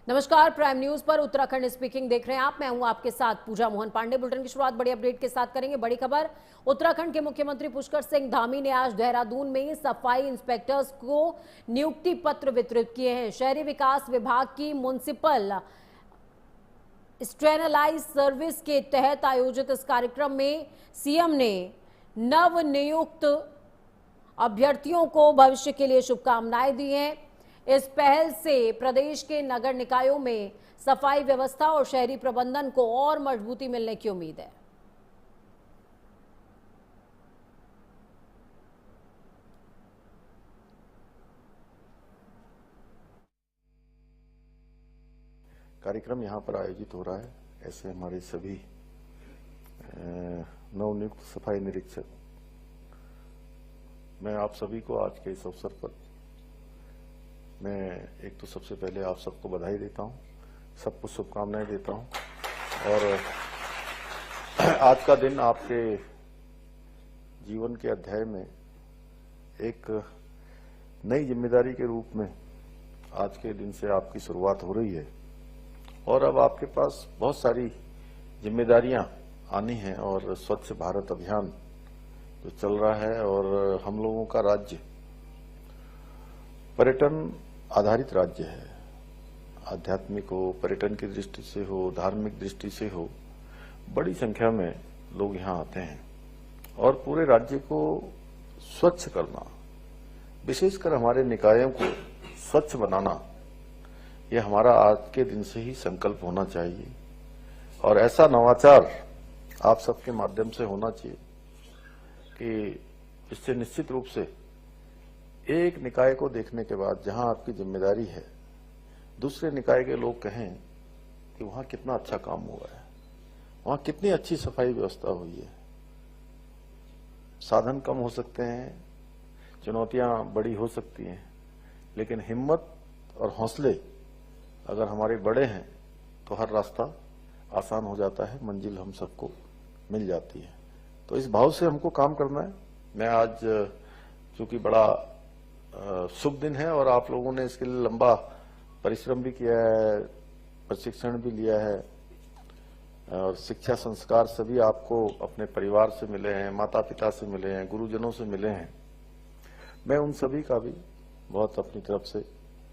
नमस्कार, prime news पर Uttarakhand speaking देख रहे हैं आप। मैं हूं आपके साथ पूजा मोहन पांडे। बुलेटिन की शुरुआत बड़ी अपडेट के साथ करेंगे। बड़ी खबर, उत्तराखंड के मुख्यमंत्री पुष्कर सिंह धामी ने आज देहरादून में सफाई इंस्पेक्टर्स को नियुक्ति पत्र वितरित किए हैं। शहरी विकास विभाग की म्युनिसिपल स्ट्रेनलाइज सर्विस के तहत आयोजित इस कार्यक्रम में सीएम ने नव नियुक्त अभ्यर्थियों को भविष्य के लिए शुभकामनाएं दी हैं। इस पहल से प्रदेश के नगर निकायों में सफाई व्यवस्था और शहरी प्रबंधन को और मजबूती मिलने की उम्मीद है। कार्यक्रम यहाँ पर आयोजित हो रहा है। ऐसे हमारे सभी नवनियुक्त सफाई निरीक्षक, मैं आप सभी को आज के इस अवसर पर मैं एक तो सबसे पहले आप सबको बधाई देता हूँ, सबको शुभकामनाएं देता हूँ। और आज का दिन आपके जीवन के अध्याय में एक नई जिम्मेदारी के रूप में आज के दिन से आपकी शुरुआत हो रही है। और अब आपके पास बहुत सारी जिम्मेदारियां आनी हैं और स्वच्छ भारत अभियान जो चल रहा है, और हम लोगों का राज्य पर्यटन आधारित राज्य है। आध्यात्मिक हो, पर्यटन की दृष्टि से हो, धार्मिक दृष्टि से हो, बड़ी संख्या में लोग यहाँ आते हैं। और पूरे राज्य को स्वच्छ करना, विशेषकर हमारे निकायों को स्वच्छ बनाना, यह हमारा आज के दिन से ही संकल्प होना चाहिए। और ऐसा नवाचार आप सबके माध्यम से होना चाहिए कि इससे निश्चित रूप से एक निकाय को देखने के बाद जहां आपकी जिम्मेदारी है, दूसरे निकाय के लोग कहें कि वहां कितना अच्छा काम हुआ है, वहां कितनी अच्छी सफाई व्यवस्था हुई है। साधन कम हो सकते हैं, चुनौतियां बड़ी हो सकती हैं, लेकिन हिम्मत और हौसले अगर हमारे बड़े हैं तो हर रास्ता आसान हो जाता है, मंजिल हम सबको मिल जाती है। तो इस भाव से हमको काम करना है। मैं आज चूंकि बड़ा शुभ दिन है और आप लोगों ने इसके लिए लंबा परिश्रम भी किया है, प्रशिक्षण भी लिया है, और शिक्षा संस्कार सभी आपको अपने परिवार से मिले हैं, माता पिता से मिले हैं, गुरुजनों से मिले हैं। मैं उन सभी का भी बहुत अपनी तरफ से,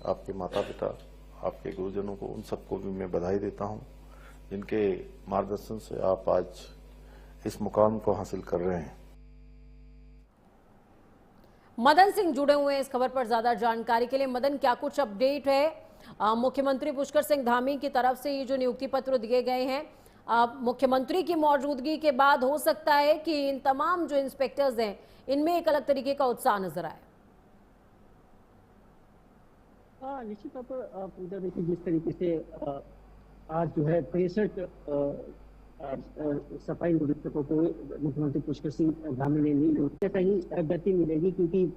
आपके माता पिता, आपके गुरुजनों को, उन सबको भी मैं बधाई देता हूं, जिनके मार्गदर्शन से आप आज इस मुकाम को हासिल कर रहे हैं। मदन सिंह जुड़े हुए हैं इस खबर पर ज्यादा जानकारी के लिए। मदन, क्या कुछ अपडेट है? मुख्यमंत्री पुष्कर सिंह धामी की तरफ से ये जो नियुक्ति पत्र दिए गए हैं, मुख्यमंत्री की मौजूदगी के बाद हो सकता है कि इन तमाम जो इंस्पेक्टर्स हैं इनमें एक अलग तरीके का उत्साह नजर आए। निश्चित तौर पर पूजा, देखिए जिस तरीके से आज जो है 63 सफाई निरीक्षकों को मुख्यमंत्री पुष्कर सिंह धामी ने नियुक्त, कहीं गति मिलेगी, क्योंकि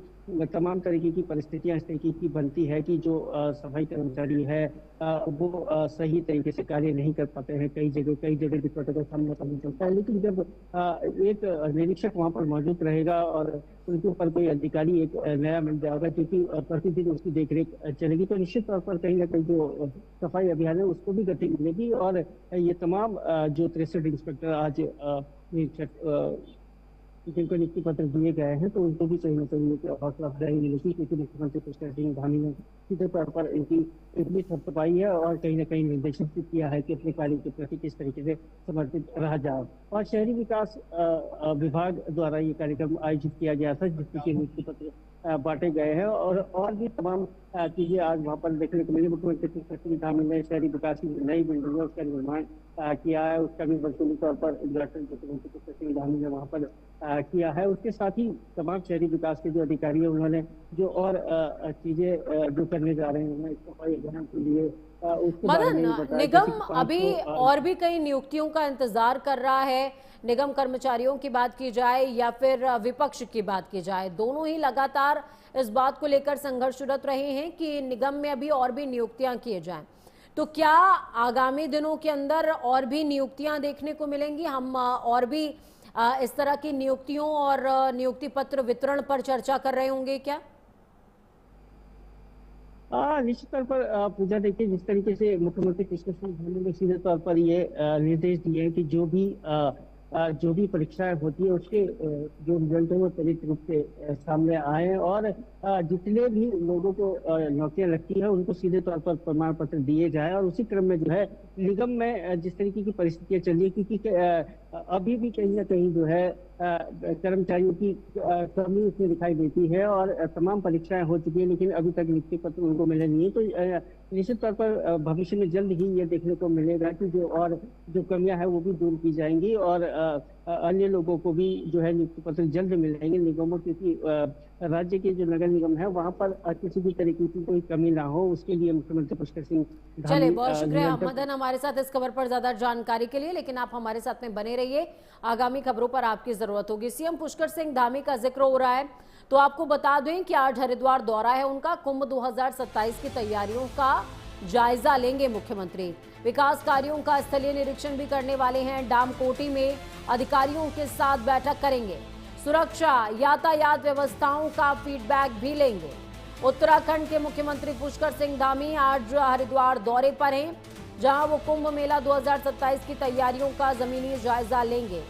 तमाम तरीके की परिस्थितियां इस तरीके की बनती है कि जो सफाई कर्मचारी है वो सही तरीके से कार्य नहीं कर पाते हैं। कई जगह दिक्कतों का सामना करना पड़ता है। लेकिन जब एक निरीक्षक वहां पर मौजूद रहेगा और उनके ऊपर कोई अधिकारी एक नया मिल जाएगा क्योंकि प्रतिदिन उसकी देखरेख चलेगी, तो निश्चित तौर पर कहीं ना कहीं जो सफाई अभियान है उसको भी गति मिलेगी। और ये तमाम जो 63 इंस्पेक्टर आज जिनको नियुक्ति पत्र दिए गए हैं, तो उनको भी कहीं ना कहीं हौसला अफजाई मिलेगी, क्योंकि मुख्यमंत्री पुष्कर सिंह धामी ने सीधे तौर पर इनकी इतनी थपथपाई है और कहीं ना कहीं निर्देशित भी किया है कि अपने कार्य के प्रति किस तरीके से समर्पित रहा जाए। और शहरी विकास विभाग द्वारा ये कार्यक्रम आयोजित किया गया था, जिसमें कि नियुक्ति पत्र बांटे गए हैं और भी तमाम चीजें आज वहाँ पर देखने को मिली। मुख्यमंत्री पुष्कर सिंह धामी ने शहरी विकास की नई बिल्डिंग है उसका निर्माण किया है, उसका भी वर्चुअली तौर पर उद्घाटन मुख्यमंत्री पुष्कर सिंह धामी ने वहाँ पर किया है। उसके साथ ही तमाम शहरी विकास के जो अधिकारी है उन्होंने जो और चीजें जो करने जा रहे हैं सफाई अभियान के लिए मदन, निगम अभी और भी कई नियुक्तियों का इंतजार कर रहा है। निगम कर्मचारियों की बात की जाए या फिर विपक्ष की बात की जाए, दोनों ही लगातार इस बात को लेकर संघर्षरत रहे हैं कि निगम में अभी और भी नियुक्तियां किए जाएं। तो क्या आगामी दिनों के अंदर और भी नियुक्तियां देखने को मिलेंगी? हम और भी इस तरह की नियुक्तियों और नियुक्ति पत्र वितरण पर चर्चा कर रहे होंगे क्या? निश्चित तौर पर पूजा, देखिए जिस तरीके से मुख्यमंत्री कृष्ण सिंह धामी ने सीधे तौर पर ये निर्देश दिए हैं कि जो भी परीक्षाएं होती है उसके जो रिजल्ट है वो त्वरित रूप से सामने आए, और जितने भी लोगों को नौकरियां लगती है उनको सीधे तौर पर प्रमाण पत्र दिए जाए। और उसी क्रम में जो है निगम में जिस तरीके की परिस्थितियां चल रही है, क्योंकि अभी भी कहीं ना कहीं जो है कर्मचारियों की कमी उसमें दिखाई देती है, और तमाम परीक्षाएं हो चुकी है लेकिन अभी तक नियुक्ति पत्र उनको मिले नहीं है। तो निश्चित तौर पर भविष्य में जल्द ही ये देखने को मिलेगा कि जो कमियां हैं वो भी दूर की जाएंगी, और अन्य लोगों को भी जो है नियुक्ति पत्र जल्द मिलेंगे निगमों, क्योंकि राज्य के जो नगर निगम है वहां पर किसी भी तरीके की कोई कमी ना हो, उसके लिए मुख्यमंत्री पुष्कर सिंह चलिए, बहुत शुक्रिया मदन हमारे साथ इस खबर पर ज्यादा जानकारी के लिए। लेकिन आप हमारे साथ में बने रहिए, आगामी खबरों पर आपकी जरूरत होगी। सीएम पुष्कर सिंह धामी का जिक्र हो रहा है तो आपको बता दें कि आज हरिद्वार दौरा है उनका। कुंभ 2027 की तैयारियों का जायजा लेंगे मुख्यमंत्री। विकास कार्यों का स्थलीय निरीक्षण भी करने वाले हैं। डामकोटी में अधिकारियों के साथ बैठक करेंगे। सुरक्षा, यातायात व्यवस्थाओं का फीडबैक भी लेंगे। उत्तराखंड के मुख्यमंत्री पुष्कर सिंह धामी आज हरिद्वार दौरे पर हैं, जहां वो कुंभ मेला 2027 की तैयारियों का जमीनी जायजा लेंगे।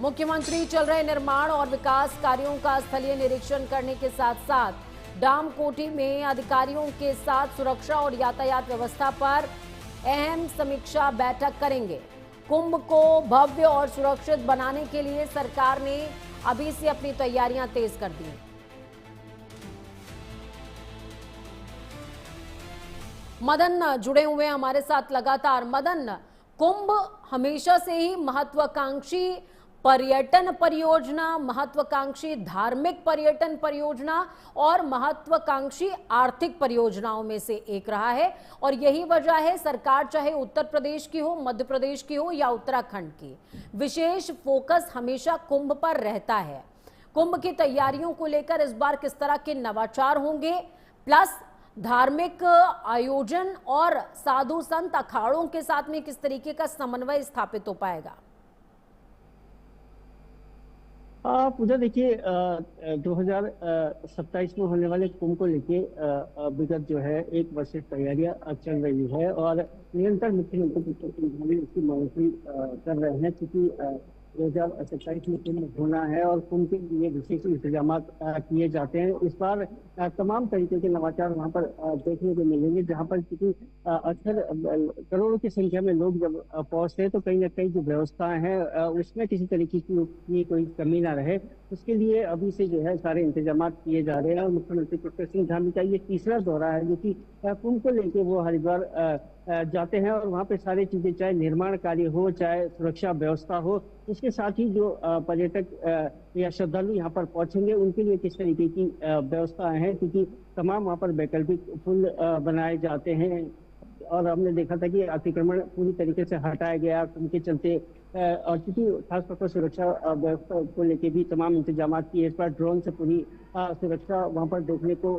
मुख्यमंत्री चल रहे निर्माण और विकास कार्यों का स्थलीय निरीक्षण करने के साथ साथ डामकोटी में अधिकारियों के साथ सुरक्षा और यातायात व्यवस्था पर अहम समीक्षा बैठक करेंगे। कुंभ को भव्य और सुरक्षित बनाने के लिए सरकार ने अभी से अपनी तैयारियां तेज कर दी। मदन जुड़े हुए हैं हमारे साथ लगातार। मदन, कुंभ हमेशा से ही महत्वाकांक्षी पर्यटन परियोजना, महत्वाकांक्षी धार्मिक पर्यटन परियोजना और महत्वाकांक्षी आर्थिक परियोजनाओं में से एक रहा है, और यही वजह है सरकार चाहे उत्तर प्रदेश की हो, मध्य प्रदेश की हो या उत्तराखंड की, विशेष फोकस हमेशा कुंभ पर रहता है। कुंभ की तैयारियों को लेकर इस बार किस तरह के नवाचार होंगे, प्लस धार्मिक आयोजन और साधु संत अखाड़ों के साथ में किस तरीके का समन्वय स्थापित हो पाएगा? पूजा, देखिए 2027 में होने वाले कुंभ को लेके विगत जो है एक वर्ष से तैयारियां चल रही है, और निरंतर मुख्यमंत्री पुष्कर सिंह धामी इसकी मॉनिटरिंग कर रहे हैं, क्योंकि 2027 में कुंभ होना है और कुंभ के लिए विशेष इंतजाम किए जाते हैं। इस बार तमाम तरीके के नवाचार वहां पर देखने को मिलेंगे, जहां पर क्योंकि अक्सर करोड़ों की संख्या में लोग जब पहुंचते हैं तो कहीं ना कहीं जो व्यवस्थाएं हैं उसमें किसी तरीके की कोई कमी ना रहे, उसके लिए अभी से जो है सारे इंतजाम किए जा रहे हैं। और मुख्यमंत्री पुष्कर सिंह धामी का ये तीसरा दौरा है जो कि कुंभ को लेकर वो हरिद्वार जाते हैं, और वहाँ पे सारी चीजें, चाहे निर्माण कार्य हो, चाहे सुरक्षा व्यवस्था हो, इसके साथ ही जो पर्यटक या श्रद्धालु यहाँ पर पहुंचेंगे उनके लिए किस तरीके की व्यवस्थाएं हैं, क्योंकि तमाम वहाँ पर वैकल्पिक पुल बनाए जाते हैं, और हमने देखा था कि अतिक्रमण पूरी तरीके से हटाया गया उनके चलते, और क्योंकि खासतौर पर सुरक्षा व्यवस्था को लेके भी तमाम इंतजाम किए। इस बार ड्रोन से पूरी सुरक्षा वहाँ पर देखने को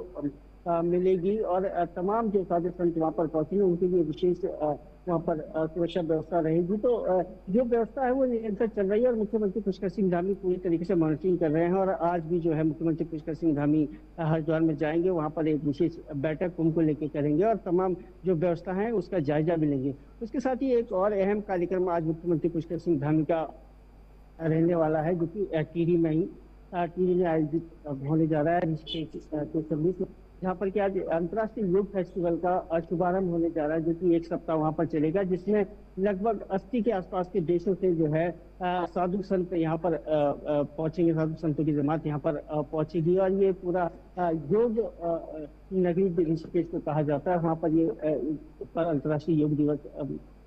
मिलेगी, और तमाम जो साधु संत वहाँ पर पहुंचेंगे उनके लिए विशेष वहाँ पर सुरक्षा व्यवस्था रहेगी। तो जो व्यवस्था है वो निरंतर चल रही है, और मुख्यमंत्री पुष्कर सिंह धामी पूरी तरीके से मॉनिटरिंग कर रहे हैं, और आज भी जो है मुख्यमंत्री पुष्कर सिंह धामी हरिद्वार में जाएंगे, वहाँ पर एक विशेष बैठक कुंभ को लेकर करेंगे और तमाम जो व्यवस्था है उसका जायजा भी लेंगे। उसके साथ ही एक और अहम कार्यक्रम आज मुख्यमंत्री पुष्कर सिंह धामी का रहने वाला है, जो कि टिहरी में ही टिहरी में आयोजित होने जा रहा है, ऋषिकेश, जहाँ पर कि आज अंतर्राष्ट्रीय योग फेस्टिवल का शुभारंभ होने जा रहा है, जो कि एक सप्ताह वहाँ पर चलेगा, जिसमें लगभग 80 के आसपास के देशों से जो है साधु संत यहाँ पर पहुंचेंगे, साधु संतों की जमात यहाँ पर पहुंचेगी, और ये पूरा योग नगरी ऋषिकेश को कहा जाता है। वहाँ पर ये अंतर्राष्ट्रीय योग दिवस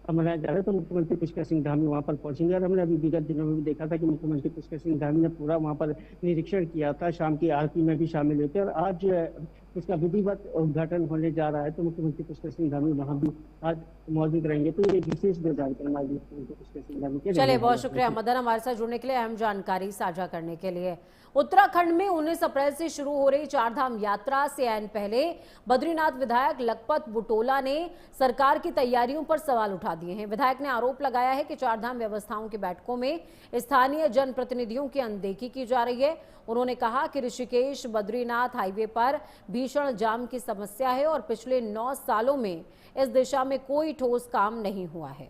मनाया जा रहा है। तो मुख्यमंत्री पुष्कर सिंह धामी वहाँ पर पहुंचेंगे, और हमने अभी विगत दिनों में भी देखा था कि मुख्यमंत्री पुष्कर सिंह धामी ने पूरा वहाँ पर निरीक्षण किया था, शाम की आरती में भी शामिल हुए थे, और आज जो है उसका विधिवत उद्घाटन होने जा रहा है, तो मुख्यमंत्री पुष्कर सिंह धामी वहाँ भी आज मौजूद रहेंगे। तो ये विशेष कार्यक्रम आज मुख्यमंत्री पुष्कर सिंह धामी के। चलिए, बहुत शुक्रिया मदन हमारे साथ जुड़ने के लिए, अहम जानकारी साझा करने के लिए। उत्तराखंड में 19 अप्रैल से शुरू हो रही चारधाम यात्रा से ऐन पहले बद्रीनाथ विधायक लखपत बुटोला ने सरकार की तैयारियों पर सवाल उठा दिए हैं। विधायक ने आरोप लगाया है कि चारधाम व्यवस्थाओं की बैठकों में स्थानीय जनप्रतिनिधियों की अनदेखी की जा रही है। उन्होंने कहा कि ऋषिकेश बद्रीनाथ हाईवे पर भीषण जाम की समस्या है और पिछले 9 सालों में इस दिशा में कोई ठोस काम नहीं हुआ है।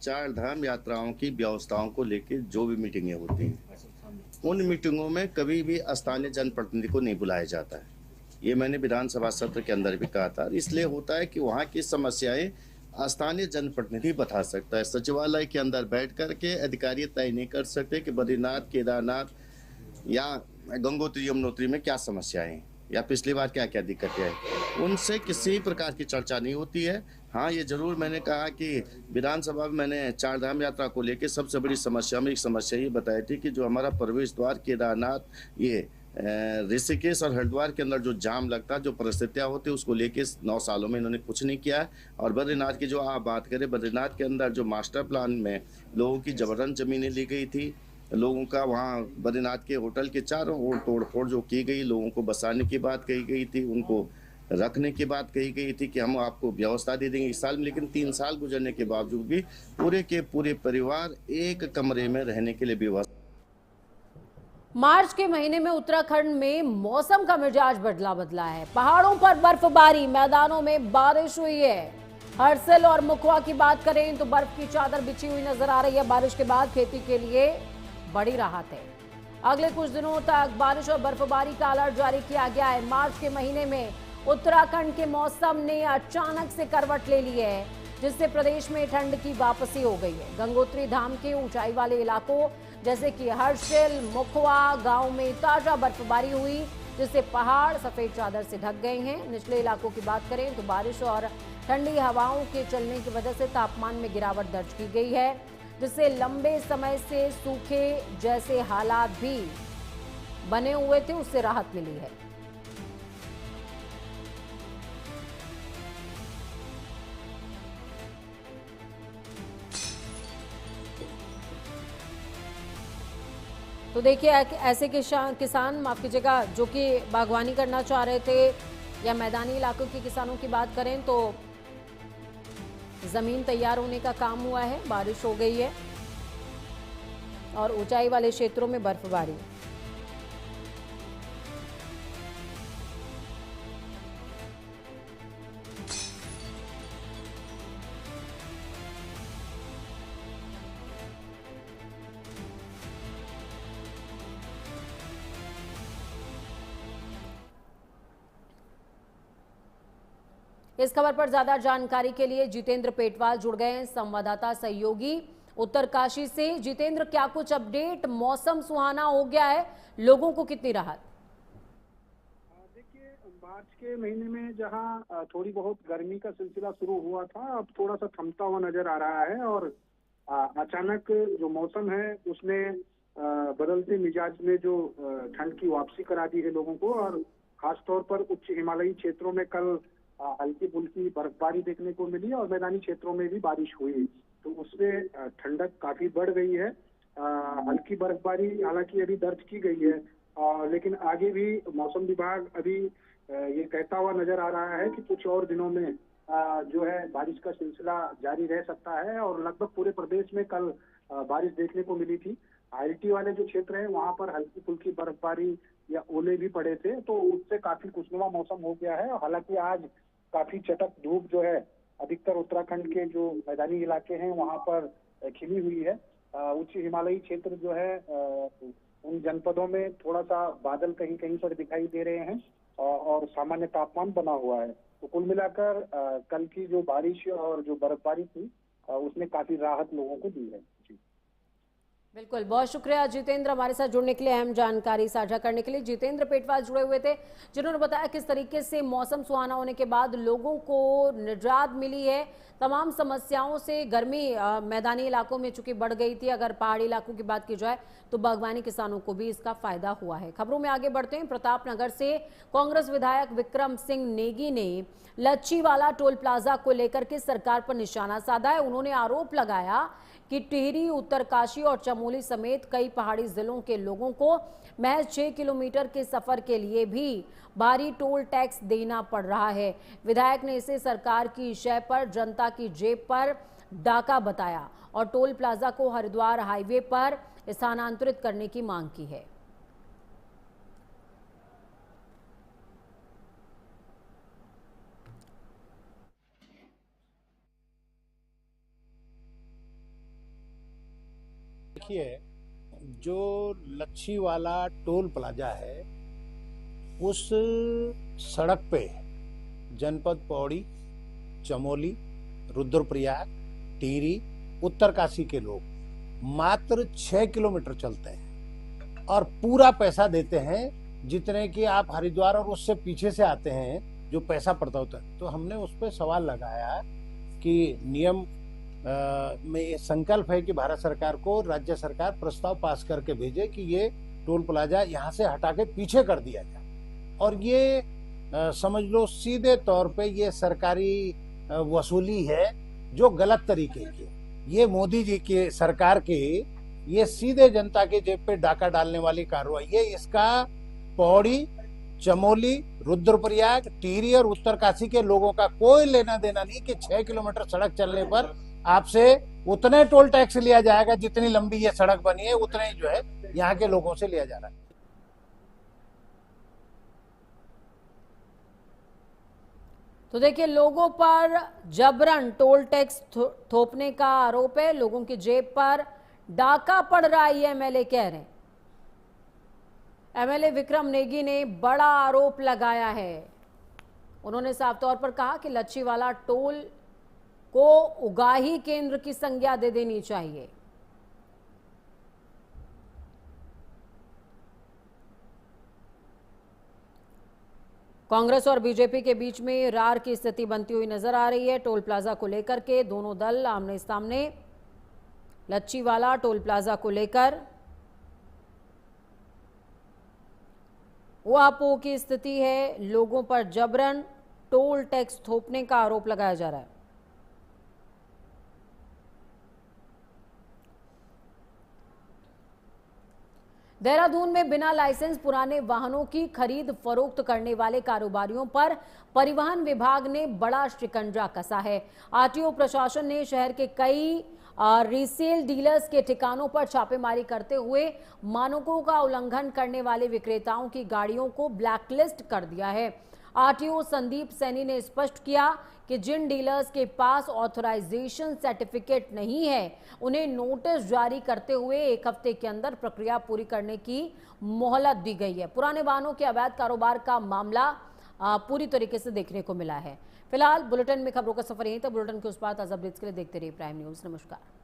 चार धाम यात्राओं की व्यवस्थाओं को लेकर जो भी मीटिंगें होती हैं, उन मीटिंगों में कभी भी स्थानीय जनप्रतिनिधि को नहीं बुलाया जाता है। ये मैंने विधानसभा सत्र के अंदर भी कहा था। इसलिए होता है कि वहाँ की समस्याएं स्थानीय जनप्रतिनिधि बता सकता है। सचिवालय के अंदर बैठ करके अधिकारी तय नहीं कर सकते कि बद्रीनाथ, केदारनाथ या गंगोत्री यमुनोत्री में क्या समस्याएं हैं या पिछली बार क्या क्या दिक्कतें आई, उनसे किसी प्रकार की चर्चा नहीं होती है। हाँ, ये जरूर मैंने कहा कि विधानसभा में मैंने चार धाम यात्रा को लेकर सबसे बड़ी समस्या में एक समस्या ये बताई थी कि जो हमारा प्रवेश द्वार केदारनाथ, ये ऋषिकेश और हरिद्वार के अंदर जो जाम लगता है, जो परिस्थितियाँ होती है, उसको लेके 9 सालों में इन्होंने कुछ नहीं किया है। और बद्रीनाथ की जो आप बात करें, बद्रीनाथ के अंदर जो मास्टर प्लान में लोगों की जबरन जमीनें ली गई थी, लोगों का वहाँ बद्रीनाथ के होटल के चारों ओर तोड़फोड़ जो की गई, लोगों को बसाने की बात कही गई थी, उनको रखने की बात कही गई थी कि हम आपको व्यवस्था दे देंगे इस साल में, लेकिन 3 साल गुजरने के बावजूद भी पूरे के पूरे परिवार एक कमरे में रहने के लिए व्यवस्था। मार्च के महीने में उत्तराखंड में मौसम का मिजाज बदला है। पहाड़ों पर बर्फबारी, मैदानों में बारिश हुई है। हर्सिल और मुखवा की बात करें तो बर्फ की चादर बिछी हुई नजर आ रही है। बारिश के बाद खेती के लिए बड़ी राहत है। अगले कुछ दिनों तक बारिश और बर्फबारी का अलर्ट जारी किया गया है। मार्च के महीने में उत्तराखंड के मौसम ने अचानक से करवट ले ली है, जिससे प्रदेश में ठंड की वापसी हो गई है। गंगोत्री धाम के ऊंचाई वाले इलाकों जैसे कि हर्सिल, मुखवा गांव में ताजा बर्फबारी हुई, जिससे पहाड़ सफेद चादर से ढक गए हैं। निचले इलाकों की बात करें तो बारिश और ठंडी हवाओं के चलने की वजह से तापमान में गिरावट दर्ज की गई है, जिससे लंबे समय से सूखे जैसे हालात भी बने हुए थे, उससे राहत मिली है। तो देखिए, ऐसे किसान माफ कीजिएगा जो कि बागवानी करना चाह रहे थे या मैदानी इलाकों के किसानों की बात करें तो जमीन तैयार होने का काम हुआ है, बारिश हो गई है और ऊंचाई वाले क्षेत्रों में बर्फबारी। इस खबर पर ज्यादा जानकारी के लिए जितेंद्र पेटवाल जुड़ गए हैं, संवाददाता सहयोगी उत्तरकाशी से। जितेंद्र, क्या कुछ अपडेट? मौसम सुहाना हो गया है, लोगों को कितनी राहत? देखिए, मार्च के महीने में जहां थोड़ी बहुत गर्मी का सिलसिला शुरू हुआ था, अब थोड़ा सा थमता हुआ नजर आ रहा है और अचानक जो मौसम है उसने बदलते मिजाज में जो ठंड की वापसी करा दी है लोगों को। और खासतौर पर उच्च हिमालयी क्षेत्रों में कल हल्की फुल्की बर्फबारी देखने को मिली और मैदानी क्षेत्रों में भी बारिश हुई, तो उससे ठंडक काफी बढ़ गई है। हल्की बर्फबारी हालांकि अभी दर्ज की गई है, लेकिन आगे भी मौसम विभाग अभी ये कहता हुआ नजर आ रहा है कि कुछ और दिनों में जो है बारिश का सिलसिला जारी रह सकता है। और लगभग पूरे प्रदेश में कल बारिश देखने को मिली थी। आईटी वाले जो क्षेत्र है वहां पर हल्की फुल्की बर्फबारी या ओले भी पड़े थे, तो उससे काफी खुशनुमा मौसम हो गया है। हालांकि आज काफी चटक धूप जो है अधिकतर उत्तराखंड के जो मैदानी इलाके हैं वहां पर खिली हुई है। उच्च हिमालयी क्षेत्र जो है उन जनपदों में थोड़ा सा बादल कहीं कहीं पर दिखाई दे रहे हैं और सामान्य तापमान बना हुआ है। तो कुल मिलाकर कल की जो बारिश और जो बर्फबारी थी उसने काफी राहत लोगों को दी है। जी बिल्कुल, बहुत शुक्रिया जितेंद्र हमारे साथ जुड़ने के लिए, अहम जानकारी साझा करने के लिए। जितेंद्र पेटवाल जुड़े हुए थे, जिन्होंने बताया किस तरीके से मौसम सुहाना होने के बाद लोगों को निजात मिली है तमाम समस्याओं से। गर्मी मैदानी इलाकों में चूंकि बढ़ गई थी, अगर पहाड़ी इलाकों की बात की जाए तो बागवानी किसानों को भी इसका फायदा हुआ है। खबरों में आगे बढ़ते हैं। प्रतापनगर से कांग्रेस विधायक विक्रम सिंह नेगी ने लच्छीवाला टोल प्लाजा को लेकर के सरकार पर निशाना साधा है। उन्होंने आरोप लगाया कि टिहरी, उत्तरकाशी और चमोली समेत कई पहाड़ी जिलों के लोगों को महज 6 किलोमीटर के सफर के लिए भी भारी टोल टैक्स देना पड़ रहा है। विधायक ने इसे सरकार की शय पर जनता की जेब पर डाका बताया और टोल प्लाजा को हरिद्वार हाईवे पर स्थानांतरित करने की मांग की है। देखिए, जो लच्छी वाला टोल प्लाजा है उस सड़क पे जनपद पौड़ी, चमोली, रुद्रप्रयाग, टिहरी, उत्तरकाशी के लोग मात्र 6 किलोमीटर चलते हैं और पूरा पैसा देते हैं जितने कि आप हरिद्वार और उससे पीछे से आते हैं जो पैसा पड़ता होता है। तो हमने उस पर सवाल लगाया कि नियम में ये संकल्प है कि भारत सरकार को राज्य सरकार प्रस्ताव पास करके भेजे कि ये टोल प्लाजा यहाँ से हटा के पीछे कर दिया जाए। और ये समझ लो सीधे तौर पे ये सरकारी वसूली है जो गलत तरीके की। ये मोदी जी के सरकार के ये सीधे जनता के जेब पे डाका डालने वाली कार्रवाई है। इसका पौड़ी, चमोली, रुद्रप्रयाग, टिहरी और उत्तरकाशी के लोगों का कोई लेना देना नहीं कि 6 किलोमीटर सड़क चलने पर आपसे उतने टोल टैक्स लिया जाएगा जितनी लंबी ये सड़क बनी है, उतने जो है यहाँ के लोगों से लिया जा रहा है। तो देखिए, लोगों पर जबरन टोल टैक्स थोपने का आरोप है, लोगों की जेब पर डाका पड़ रहा है, ये एमएलए कह रहे हैं। एमएलए विक्रम नेगी ने बड़ा आरोप लगाया है। उन्होंने साफ तौर पर कहा कि लच्छीवाला टोल को उगाही केंद्र की संज्ञा दे देनी चाहिए। कांग्रेस और बीजेपी के बीच में रार की स्थिति बनती हुई नजर आ रही है। टोल प्लाजा को लेकर के दोनों दल आमने सामने। लच्छीवाला टोल प्लाजा को लेकर ऊहापोह की स्थिति है। लोगों पर जबरन टोल टैक्स थोपने का आरोप लगाया जा रहा है। देहरादून में बिना लाइसेंस पुराने वाहनों की खरीद फरोख्त करने वाले कारोबारियों पर परिवहन विभाग ने बड़ा शिकंजा कसा है। आरटीओ प्रशासन ने शहर के कई रीसेल डीलर्स के ठिकानों पर छापेमारी करते हुए मानकों का उल्लंघन करने वाले विक्रेताओं की गाड़ियों को ब्लैकलिस्ट कर दिया है। आरटीओ संदीप सैनी ने स्पष्ट किया कि जिन डीलर्स के पास ऑथराइजेशन सर्टिफिकेट नहीं है उन्हें नोटिस जारी करते हुए 1 हफ्ते के अंदर प्रक्रिया पूरी करने की मोहलत दी गई है। पुराने वाहनों के अवैध कारोबार का मामला पूरी तरीके से देखने को मिला है। फिलहाल बुलेटिन में खबरों का सफर यहीं तक। बुलेटिन के उस पार ताजा अपडेट्स के लिए देखते रहिए प्राइम न्यूज। नमस्कार।